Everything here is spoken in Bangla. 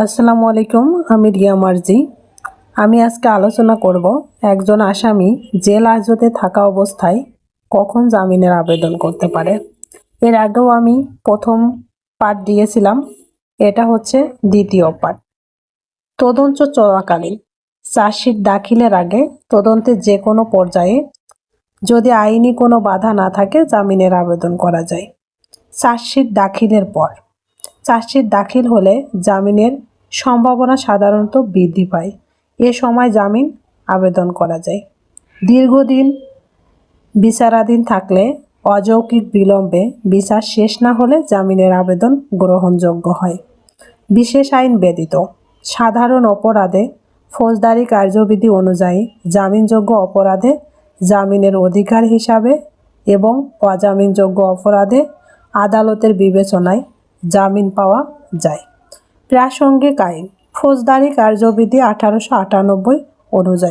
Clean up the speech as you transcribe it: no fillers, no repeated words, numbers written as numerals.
আসসালামু আলাইকুম। আমি রিয়া মার্জি। আমি আজকে আলোচনা করব একজন আসামি জেল হাজতে থাকা অবস্থায় কখন জামিনের আবেদন করতে পারে। এর আগেও আমি প্রথম পার্ট দিয়েছিলাম, এটা হচ্ছে দ্বিতীয় পার্ট। তদন্ত চলাকালীন চার্জশিট দাখিলের আগে তদন্তের যে কোনো পর্যায়ে যদি আইনি কোনো বাধা না থাকে জামিনের আবেদন করা যায়। চার্জশিট দাখিলের পর চার্জশিট দাখিল হলে জামিনের সম্ভাবনা সাধারণত বৃদ্ধি পায়। এ সময় জামিন আবেদন করা যায়। দীর্ঘদিন বিচারাধীন থাকলে অযৌক্তিক বিলম্বে বিচার শেষ না হলে জামিনের আবেদন গ্রহণযোগ্য হয়। বিশেষ আইন ব্যতীত সাধারণ অপরাধে ফৌজদারি কার্যবিধি অনুযায়ী জামিনযোগ্য অপরাধে জামিনের অধিকার হিসাবে এবং অজামিনযোগ্য অপরাধে আদালতের বিবেচনায় জামিন পাওয়া যায়। প্রাসঙ্গিক আইন ফৌজদারি কার্যবিধি 1898 অনুযায়ী